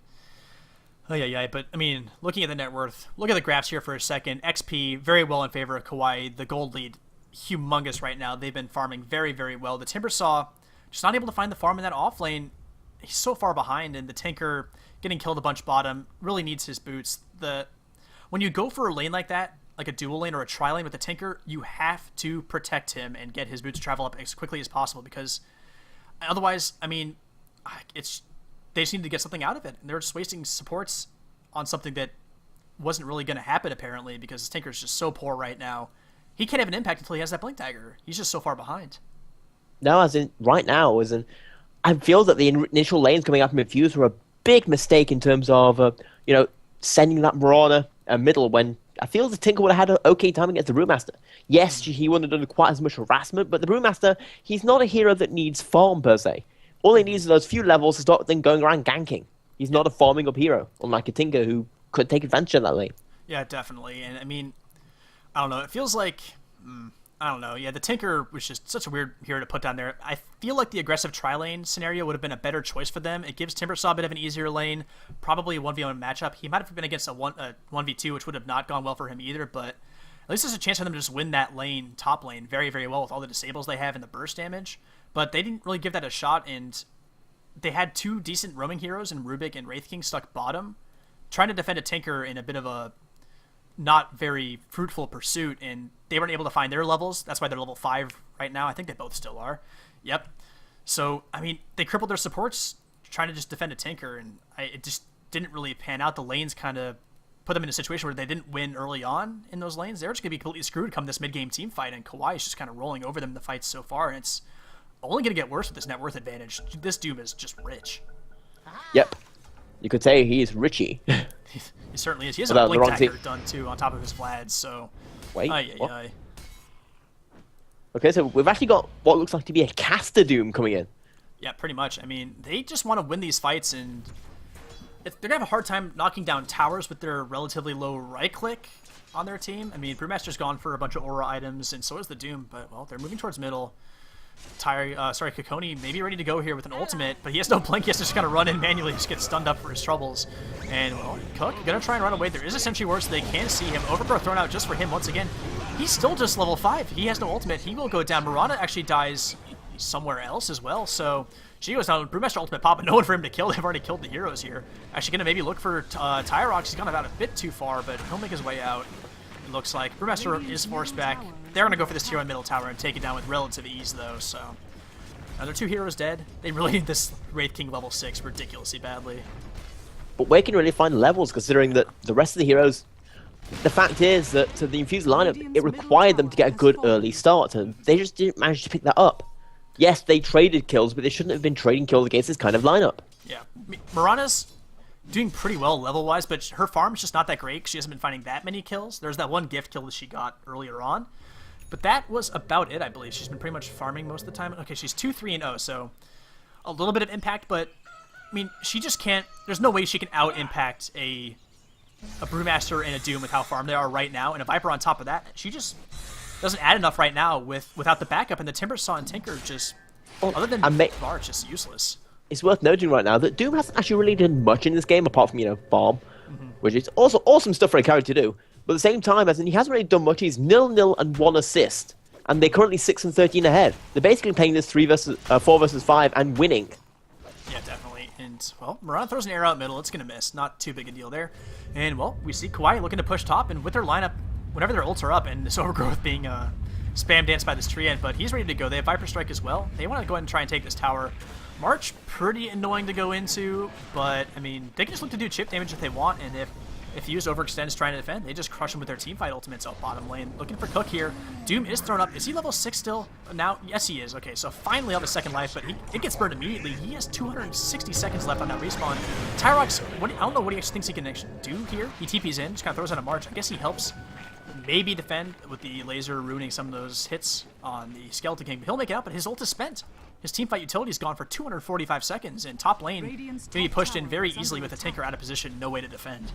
but I mean, looking at the net worth, look at the graphs here for a second. XP very well in favor of Kawaii. The gold lead, humongous right now. They've been farming very, very well. The Timbersaw just not able to find the farm in that off lane. He's so far behind, and the Tinker getting killed a bunch bottom really needs his boots. When you go for a lane like that, like a dual lane or a tri-lane with the Tinker, you have to protect him and get his boots to travel up as quickly as possible, because otherwise, I mean, they just need to get something out of it. And they're just wasting supports on something that wasn't really going to happen, apparently, because his Tinker is just so poor right now. He can't have an impact until he has that Blink Dagger. He's just so far behind.
No, I feel that the initial lanes coming out from Infused were a big mistake in terms of, sending that Mirana middle when I feel the Tinker would have had an okay time against the Brewmaster. Yes, he wouldn't have done quite as much harassment, but the Brewmaster, he's not a hero that needs farm, per se. All he needs is those few levels to start then going around ganking. He's not a farming up hero, unlike a Tinker who could take advantage of that lane.
Yeah, definitely. And I mean, I don't know, it feels like... I don't know. Yeah, the Tinker was just such a weird hero to put down there. I feel like the aggressive tri-lane scenario would have been a better choice for them. It gives Timbersaw a bit of an easier lane, probably a 1v1 matchup. He might have been against a 1v2, which would have not gone well for him either, but at least there's a chance for them to just win that lane, top lane, very, very well with all the disables they have and the burst damage. But they didn't really give that a shot, and they had two decent roaming heroes in Rubik and Wraith King stuck bottom, trying to defend a Tinker in a bit of a not very fruitful pursuit, and they weren't able to find their levels. That's why they're level 5 right now. I think they both still are. Yep. So, I mean, they crippled their supports trying to just defend a Tinker, and it just didn't really pan out. The lanes kind of put them in a situation where they didn't win early on in those lanes. They're just going to be completely screwed come this mid-game team fight, and Kawaii is just kind of rolling over them in the fights so far, and it's only going to get worse with this net worth advantage. This Doom is just rich.
Yep. You could say he is Richie.
He certainly is. He has a Blink Dagger done, too, on top of his Vlad, so...
Wait, Okay, so we've actually got what looks like to be a caster Doom coming in.
Yeah, pretty much. I mean, they just want to win these fights, and they're going to have a hard time knocking down towers with their relatively low right-click on their team. I mean, Brewmaster's gone for a bunch of aura items, and so is the Doom, but, well, they're moving towards middle. Kikoni may be ready to go here with an ultimate, but he has no blink. He has to just kind of run in manually, just get stunned up for his troubles. And, well, Cook gonna try and run away. There is a sentry ward, so they can see him. Overgrowth thrown out just for him once again. He's still just level 5. He has no ultimate. He will go down. Mirana actually dies somewhere else as well, so she goes down. Brewmaster ultimate pop, but no one for him to kill. They've already killed the heroes here. Actually gonna maybe look for Tyrox. He's gone about a bit too far, but he'll make his way out. It looks like Brewmaster is forced back. They're gonna go for this tier 1 middle tower and take it down with relative ease, though, so... Now their two heroes dead. They really need this Wraith King level 6 ridiculously badly.
But where can you really find levels, considering that the rest of the heroes... The fact is that the Infused lineup, it required them to get a good early start, and they just didn't manage to pick that up. Yes, they traded kills, but they shouldn't have been trading kills against this kind of lineup.
Yeah. Mirana's doing pretty well level-wise, but her farm's just not that great because she hasn't been finding that many kills. There's that one gift kill that she got earlier on. But that was about it, I believe. She's been pretty much farming most of the time. Okay, she's 2-3-0, so a little bit of impact, but, I mean, she just can't... There's no way she can out-impact a Brewmaster and a Doom with how farmed they are right now, and a Viper on top of that. She just doesn't add enough right now without the backup, and the Timbersaw and Tinker just, other than Bar, it's just useless.
It's worth noting right now that Doom hasn't actually really done much in this game, apart from, farm, which is also awesome stuff for a character to do. But at the same time, as in he hasn't really done much, he's 0-0 and 1 assist. And they're currently 6 and 13 ahead. They're basically playing this 4 versus 5 and winning.
Yeah, definitely. And, well, Mirana throws an arrow out middle. It's going to miss. Not too big a deal there. And, well, we see Kawaii looking to push top, and with their lineup, whenever their ults are up, and this Overgrowth being spam danced by this Treant, but he's ready to go. They have Viper Strike as well. They want to go ahead and try and take this tower. March, pretty annoying to go into, but, I mean, they can just look to do chip damage if they want, and if Fuse overextends trying to defend, they just crush him with their teamfight ultimates out bottom lane. Looking for Cook here. Doom is thrown up. Is he level 6 still? Now, yes he is. Okay, so finally have a second life, but it gets burned immediately. He has 260 seconds left on that respawn. Tyrox, I don't know what he actually thinks he can actually do here. He TPs in, just kind of throws on a March. I guess he helps maybe defend with the laser ruining some of those hits on the Skeleton King. But he'll make it out, but his ult is spent. His teamfight utility is gone for 245 seconds, and top lane can be pushed in very easily with a Tinker out of position, no way to defend.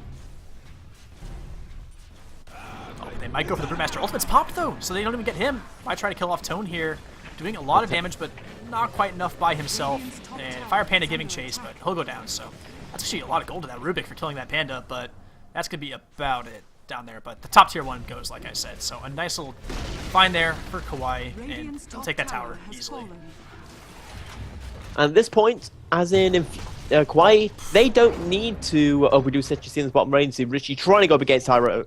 Oh, they might go for the Brewmaster. Ultimate's popped, though, so they don't even get him. Might try to kill off Tone here. Doing a lot of damage, but not quite enough by himself. And Fire Panda giving chase, but he'll go down, so that's actually a lot of gold to that Rubik for killing that Panda, but that's going to be about it down there. But the top tier one goes, like I said, so a nice little find there for Kawaii, and he'll take that tower easily.
At this point, as in Kawaii, they don't need to overdo Citrus in the bottom lane. See Richie trying to go up against Tyro,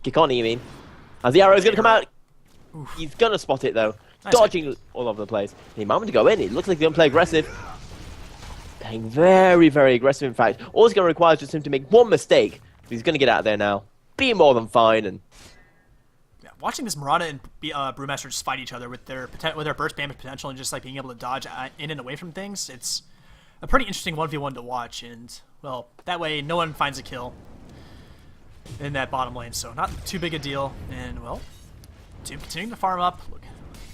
Kikoni, you mean. As the arrow is going to come out, he's going to spot it though. Nice. Dodging all over the place. The moment to go in, it looks like they're going to play aggressive. Playing very, very aggressive, in fact. All it's going to require is just him to make one mistake. He's going to get out of there now. Be more than fine. And
watching this Mirana and Brewmaster just fight each other with their burst damage potential and just like being able to dodge in and away from things, it's a pretty interesting 1v1 to watch. And, well, that way no one finds a kill in that bottom lane, so not too big a deal. And, well, Doom continuing to farm up. Look,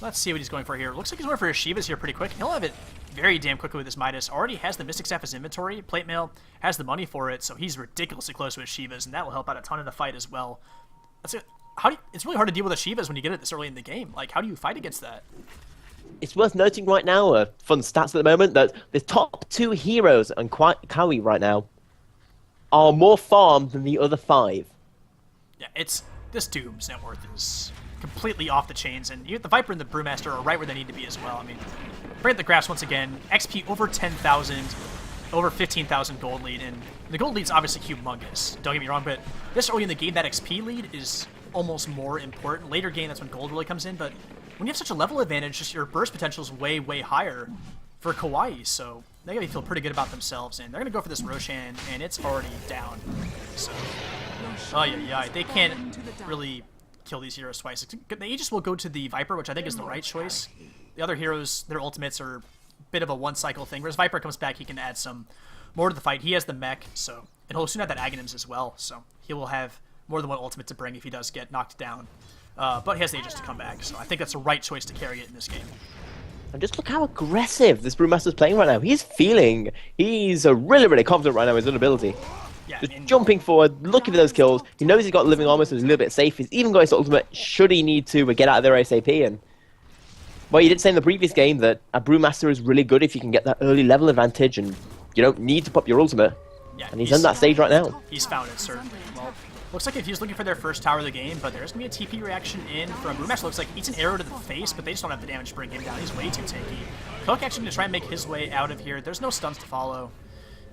let's see what he's going for here. Looks like he's going for his Shivas here pretty quick. He'll have it very damn quickly with his Midas. Already has the Mystic Staff as inventory. Plate Mail has the money for it, so he's ridiculously close to his Shivas, and that will help out a ton in the fight as well. That's it. It's really hard to deal with the Shivas when you get it this early in the game. Like, how do you fight against that?
It's worth noting right now, fun stats at the moment, that the top 2 heroes on Kawaii right now are more farmed than the other 5.
Yeah, this Doom's net worth is completely off the chains, and the Viper and the Brewmaster are right where they need to be as well. I mean, bring up the graphs once again. XP over 10,000, over 15,000 gold lead, and the gold lead's obviously humongous. Don't get me wrong, but this early in the game, that XP lead is almost more important. Later game, that's when gold really comes in, but when you have such a level advantage, just your burst potential is way, way higher for Kawaii, so they gotta feel pretty good about themselves, and they're gonna go for this Roshan, and it's already down. So, oh yeah, they can't really kill these heroes twice. The Aegis will go to the Viper, which I think is the right choice. The other heroes, their ultimates are a bit of a one-cycle thing, whereas Viper comes back, he can add some more to the fight. He has the mech, so, and he'll soon have that Aghanims as well, so he will have more than one ultimate to bring if he does get knocked down. But he has the Aegis to come back, so I think that's the right choice to carry it in this game.
And just look how aggressive this Brewmaster's playing right now. He's really, really confident right now in his own ability.
Yeah,
just jumping forward, looking for those kills. He knows he's got living armor, so he's a little bit safe. He's even got his ultimate should he need to get out of there ASAP. And well, you did say in the previous game that a Brewmaster is really good if you can get that early level advantage and you don't need to pop your ultimate.
Yeah,
and he's on that stage right now.
He's found it, certainly. Well, looks like if he's looking for their first tower of the game, but there's going to be a TP reaction in from Brewmaster. Looks like eats an arrow to the face, but they just don't have the damage to bring him down. He's way too tanky. Cook actually going to try and make his way out of here. There's no stuns to follow.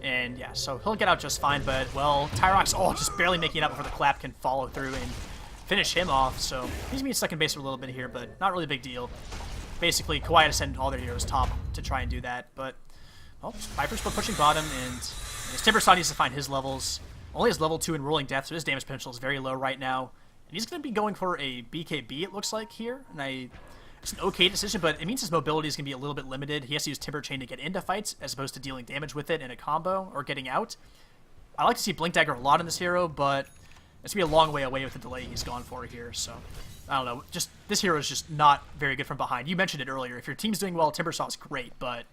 And yeah, so he'll get out just fine, but, well, Tyrox, just barely making it out before the clap can follow through and finish him off. So he's going to be in second base for a little bit here, but not really a big deal. Basically, Kawaii had to send all their heroes top to try and do that, but, well, Viper's still pushing bottom, and his Timbersaw needs to find his levels. Only has level 2 in Rolling Death, so his damage potential is very low right now. And he's going to be going for a BKB, it looks like, here. And it's an okay decision, but it means his mobility is going to be a little bit limited. He has to use Timber Chain to get into fights, as opposed to dealing damage with it in a combo or getting out. I like to see Blink Dagger a lot in this hero, but it's going to be a long way away with the delay he's gone for here. So, I don't know. Just this hero is just not very good from behind. You mentioned it earlier. If your team's doing well, Timbersaw is great, but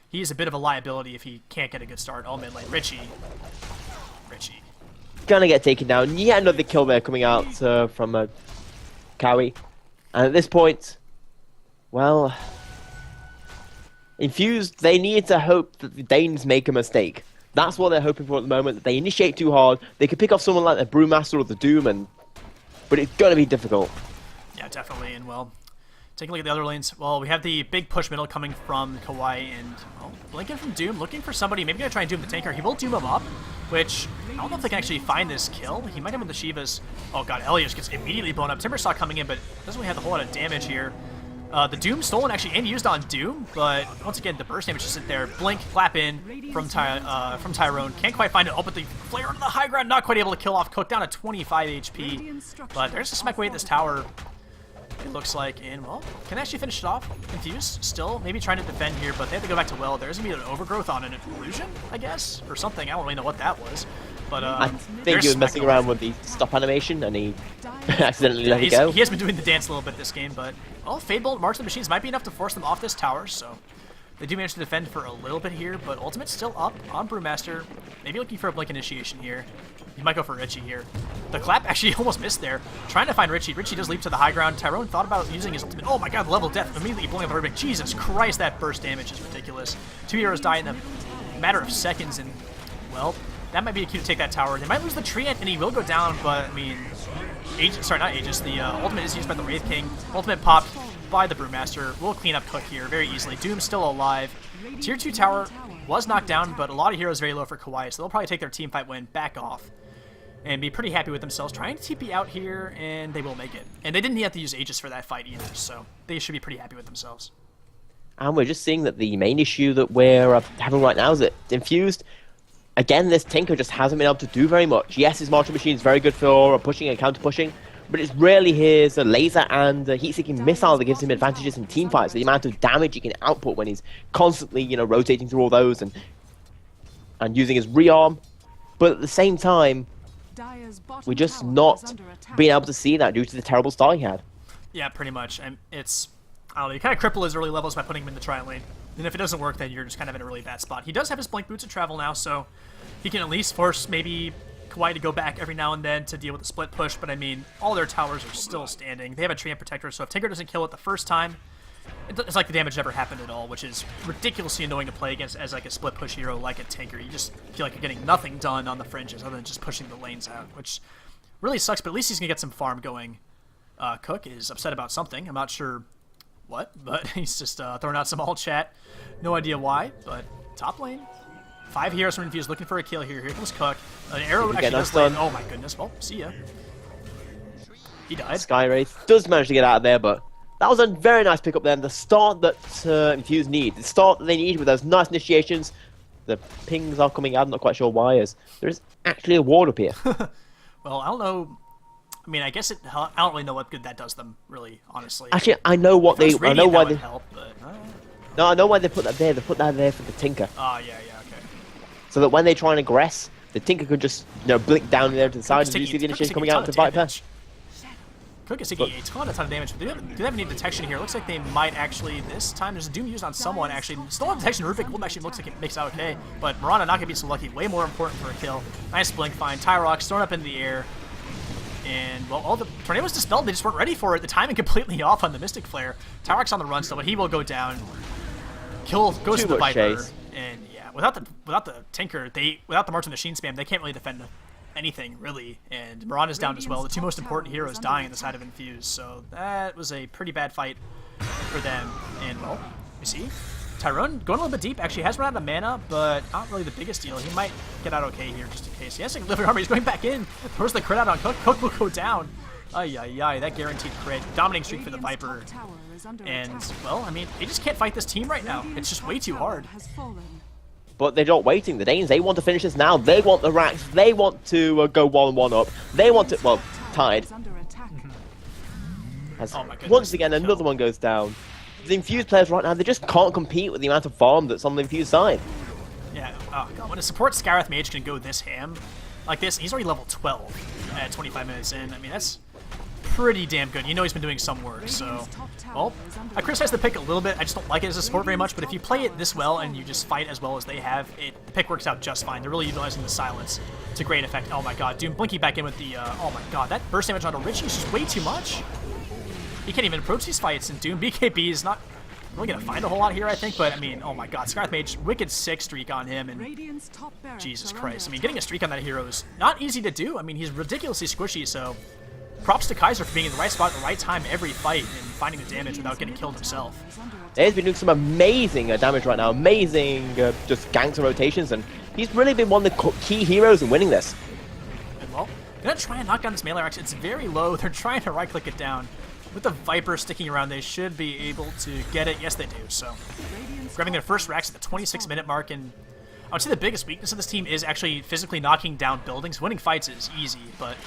he is a bit of a liability if he can't get a good start. Oh, mid lane. Richie.
Gonna get taken down. Yet another kill there coming out from Kawaii. And at this point, well, Infused, they need to hope that the Danes make a mistake. That's what they're hoping for at the moment, that they initiate too hard. They could pick off someone like the Brewmaster or the Doom, but it's gonna be difficult.
Yeah, definitely, and well, Taking a look at the other lanes. Well, we have the big push middle coming from Kawaii and Blinking from Doom, looking for somebody. Maybe gonna try and Doom the tanker. He will Doom him up, which I don't know if they can actually find this kill. He might have with the Shivas. Oh god, Elios gets immediately blown up. Timbersaw coming in, but doesn't really have a whole lot of damage here. The Doom stolen actually and used on Doom, but once again the burst damage just sit there. Blink, clap in from Tyrone. Can't quite find it. Oh, but the flare on the high ground, not quite able to kill off Cook, down to 25 HP. But there's a smack away at this tower. It looks like, and well, can actually finish it off. Infused still, maybe trying to defend here, but they have to go back to well. There's gonna be an overgrowth on an illusion, I guess, or something. I don't really know what that was, but
I think he was messing around with the stop animation, and he accidentally let it go.
He has been doing the dance a little bit this game, but well, Fadebolt, March of the Machines might be enough to force them off this tower. So they do manage to defend for a little bit here, but Ultimate's still up on Brewmaster. Maybe looking for a Blink initiation here. He might go for Richie here. The clap actually almost missed there. Trying to find Richie. Richie does leap to the high ground. Tyrone thought about using his ultimate. Oh my god, level death. Immediately blowing up the Rubik. Jesus Christ, that burst damage is ridiculous. 2 heroes die in a matter of seconds, and well, that might be a cue to take that tower. They might lose the Treant, and he will go down, but I mean, sorry, not Aegis. The ultimate is used by the Wraith King. Ultimate popped by the Brewmaster. We'll clean up Cook here very easily. Doom's still alive. Tier 2 tower was knocked down, but a lot of heroes very low for Kawaii, so they'll probably take their team fight win back off and be pretty happy with themselves. Trying to TP out here, and they will make it. And they didn't have to use Aegis for that fight either, so they should be pretty happy with themselves.
And we're just seeing that the main issue that we're having right now is that Infused, again, this Tinker just hasn't been able to do very much. Yes, his Martial Machine is very good for pushing and counter-pushing, but it's rarely his laser and heat-seeking missile that gives him advantages in team fights. The amount of damage he can output when he's constantly, you know, rotating through all those and using his rearm. But at the same time, we're just not being able to see that due to the terrible start he had.
Yeah, pretty much. And it's, I don't know, you kind of cripple his early levels by putting him in the Trial lane. And if it doesn't work, then you're just kind of in a really bad spot. He does have his Blink Boots of Travel now, so he can at least force maybe Kawaii to go back every now and then to deal with the split push, but I mean, all their towers are still standing. They have a Treant Protector, so if Tinker doesn't kill it the first time, it's like the damage never happened at all, which is ridiculously annoying to play against as like a split push hero like a Tinker. You just feel like you're getting nothing done on the fringes other than just pushing the lanes out, which really sucks, but at least he's going to get some farm going. Cook is upset about something. I'm not sure what, but he's just throwing out some alt chat. No idea why, but top lane. 5 heroes from Infused looking for a kill here. Here comes Cook. An arrow actually does land. Oh my goodness. Well, see ya. He died.
Sky Wraith does manage to get out of there, but that was a very nice pick up there. The start that Infused need. The start that they need with those nice initiations. The pings are coming out. I'm not quite sure why. There is actually a ward up here.
Well, I don't know. I mean, I guess I don't really know what good that does them, really, honestly.
Actually, I know what they. I know why they.
Help, but,
no, I know why they put that there. They put that there for the Tinker.
Oh, yeah, okay.
So that when they try and aggress, the Tinker could just, you know, blink down there to the side and you see the initiation coming out to Viper.
Cook is taking a ton of damage, but do they have any detection here? Looks like they might actually, this time, there's a Doom used on someone, actually. Still on detection, Rubik Wolf actually looks like it makes out okay, but Mirana not gonna be so lucky. Way more important for a kill. Nice blink find. Tyrox thrown up in the air. And, well, all the tornado was dispelled. They just weren't ready for it. The timing completely off on the Mystic Flare. Tyrox on the run still, but he will go down. Kill goes to the Viper. And, yeah, without the Tinker, without the March of the Machine spam, they can't really defend anything, really. And Mirana's down as well. The 2 most important heroes dying on the side of Infused. So that was a pretty bad fight for them. And, well, you see, Tyrone going a little bit deep. Actually has run out of mana, but not really the biggest deal. He might get out okay here just in case. He has like living armor. He's going back in. Throws the crit out on Cook. Cook will go down. Ay, that guaranteed crit. Dominating streak for the Viper. And, well, I mean, they just can't fight this team right now. It's just way too hard.
But they're not waiting. The Danes, they want to finish this now. They want the racks. They want to go 1-1 up. They want to, well, tied. As once again, another one goes down. The Infused players right now, they just can't compete with the amount of farm that's on the Infused side.
Yeah, oh god, when a support Scarith Mage can go this ham like this, he's already level 12 at 25 minutes in. I mean, that's pretty damn good. You know he's been doing some work, so... Well, I criticize the pick a little bit. I just don't like it as a support very much, but if you play it this well and you just fight as well as they have, the pick works out just fine. They're really utilizing the silence to great effect. Oh my god, Doom Blinky back in with the... oh my god, that burst damage onto Richie is just way too much. He can't even approach these fights, and Doom BKB is not really going to find a whole lot here, I think, but I mean, oh my god, Scarith Mage, wicked 6 streak on him, and Jesus Christ. I mean, getting a streak on that hero is not easy to do. I mean, he's ridiculously squishy, so props to Kaiser for being in the right spot at the right time every fight and finding the damage without getting killed himself.
He's been doing some amazing damage right now, amazing just ganks and rotations, and he's really been one of the key heroes in winning this.
And well, gonna try and knock down this melee axe. It's very low. They're trying to right-click it down. With the Viper sticking around, they should be able to get it. Yes, they do. So, grabbing their first racks at the 26-minute mark, and I would say the biggest weakness of this team is actually physically knocking down buildings. Winning fights is easy, but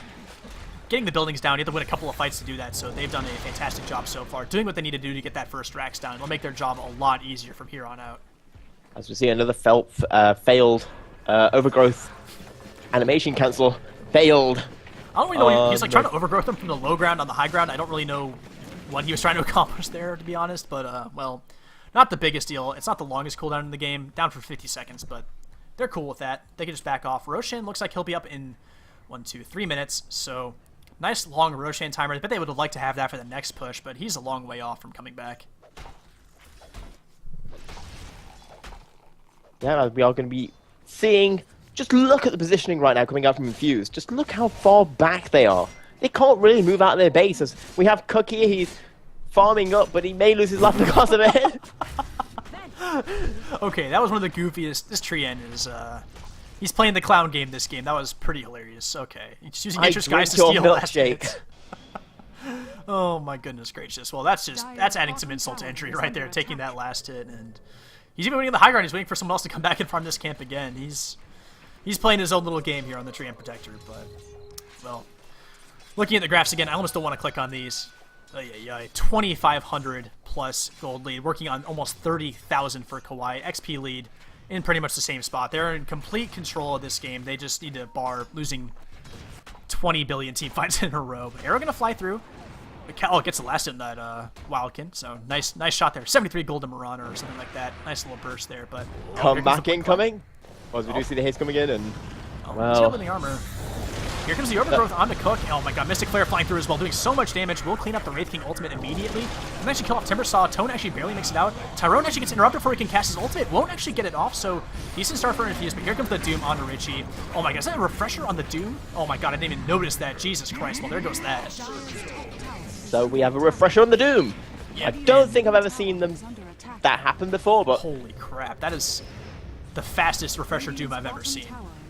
getting the buildings down, you have to win a couple of fights to do that, so they've done a fantastic job so far, doing what they need to do to get that first racks down. It'll make their job a lot easier from here on out.
As we see another failed overgrowth animation cancel. Failed.
I don't really know. He was like trying to overgrowth them from the low ground on the high ground. I don't really know what he was trying to accomplish there, to be honest, but, well, not the biggest deal. It's not the longest cooldown in the game, down for 50 seconds, but they're cool with that. They can just back off. Roshan looks like he'll be up in 1, 2, 3 minutes, so nice long Roshan timer. I bet they would have liked to have that for the next push, but he's a long way off from coming back.
Yeah, we are going to be seeing... Just look at the positioning right now coming out from Infused. Just look how far back they are. They can't really move out of their base. As we have Cook here, he's farming up, but he may lose his life because of it.
Okay, that was one of the goofiest. This tree end is... He's playing the clown game this game. That was pretty hilarious. Okay. He's using interest guys to steal last hit. Oh my goodness gracious. Well, that's adding some insult to injury right there, taking that last hit. And he's even waiting the high ground. He's waiting for someone else to come back and farm this camp again. He's playing his own little game here on the Tree End Protector, but, well, looking at the graphs again, I almost don't want to click on these. 2,500 plus gold lead, working on almost 30,000 for Kawaii. XP lead in pretty much the same spot. They're in complete control of this game. They just need to bar losing 20 billion team fights in a row. But Arrow gonna fly through. Oh, gets the last in that Wildkin. So nice shot there. 73 gold to Marauder or something like that. Nice little burst there. But
come back incoming. Well, as we do see the hits coming in, and
well, the armor. Here comes the overgrowth on the Cook. Oh my god, Mystic Flare flying through as well, doing so much damage. Will clean up the Wraith King ultimate immediately. And actually kill off Timbersaw. Tone actually barely makes it out. Tyrone actually gets interrupted before he can cast his ultimate. Won't actually get it off, so decent start for Infused. But here comes the Doom on Richie. Oh my god, is that a refresher on the Doom? Oh my god, I didn't even notice that. Jesus Christ. Well, there goes that.
So we have a refresher on the Doom. Yep. I don't think I've ever seen that happen before, but
holy crap, that is the fastest refresher Doom I've ever seen.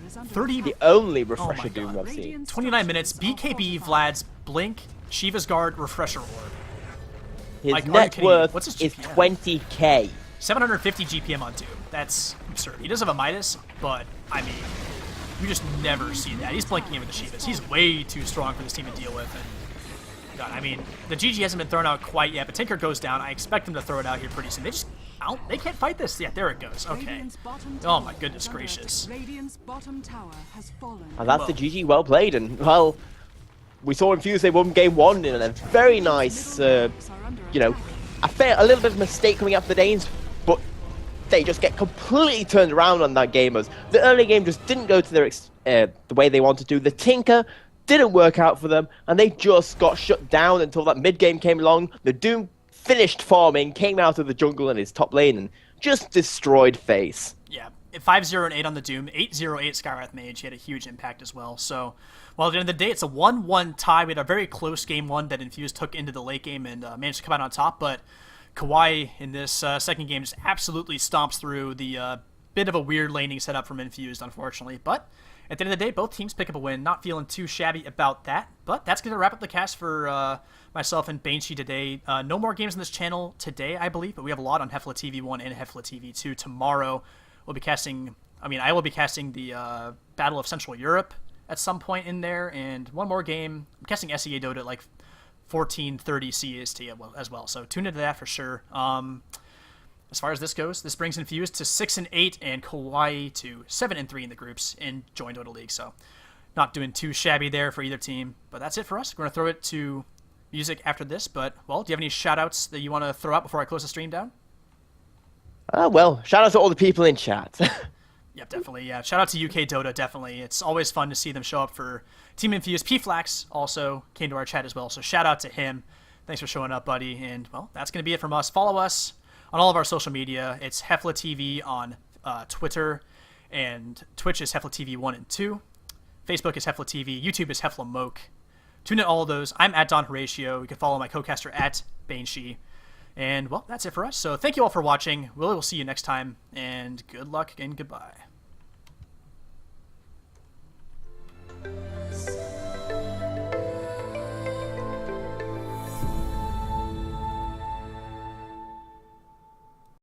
30.
The only refresher Doom I've seen.
29 minutes. BKB, Vlad's Blink, Shiva's Guard, Refresher Orb.
His net worth is 20k.
750 GPM on Doom. That's absurd. He does have a Midas, but I mean, you just never see that. He's blinking in with the Shivas. He's way too strong for this team to deal with. And God, I mean, the GG hasn't been thrown out quite yet, but Tinker goes down. I expect him to throw it out here pretty soon. They can't fight this. Yeah, there it goes. Okay. Oh my goodness gracious.
And that's the GG. Well played. And well, we saw Infused. They won game 1 in a very nice, you know, a little bit of a mistake coming up for the Danes, but they just get completely turned around on that game. As the early game just didn't go to their the way they wanted to. The Tinker didn't work out for them, and they just got shut down until that mid game came along. The Doom finished farming, came out of the jungle in his top lane, and just destroyed FaZe.
Yeah, 5-0 and 8 on the Doom, 8-0-8 Skywrath Mage. He had a huge impact as well. So, well, at the end of the day, it's a 1-1 tie. We had a very close game 1 that Infused took into the late game and managed to come out on top. But Kawaii in this second game just absolutely stomps through the bit of a weird laning setup from Infused, unfortunately. But at the end of the day, both teams pick up a win. Not feeling too shabby about that. But that's going to wrap up the cast for myself and Banshee today. No more games on this channel today, I believe, but we have a lot on Heflatv 1 and Heflatv 2 tomorrow. We'll be casting, I will be casting the Battle of Central Europe at some point in there, and one more game. I'm casting SEA Dota at like 14:30 CST as well, so tune into that for sure. As far as this goes, this brings Infused to 6-8 and Kawaii to 7-3 in the groups in joinDOTA League. So not doing too shabby there for either team. But that's it for us. We're going to throw it to music after this. But, well, do you have any shout-outs that you want to throw out before I close the stream down?
Well, shout-out to all the people in chat.
Yep, definitely. Yeah, shout out to UK Dota, definitely. It's always fun to see them show up for Team Infused. P-Flax also came to our chat as well. So shout out to him. Thanks for showing up, buddy. And, well, that's going to be it from us. Follow us on all of our social media. It's Heflatv on Twitter, and Twitch is Heflatv 1 and 2. Facebook is Heflatv. YouTube is Heflamoke. tune in all of those. I'm at Don Horatio. You can follow my co-caster at Baneshee. And, well, that's it for us. So thank you all for watching. We'll see you next time, and good luck and goodbye.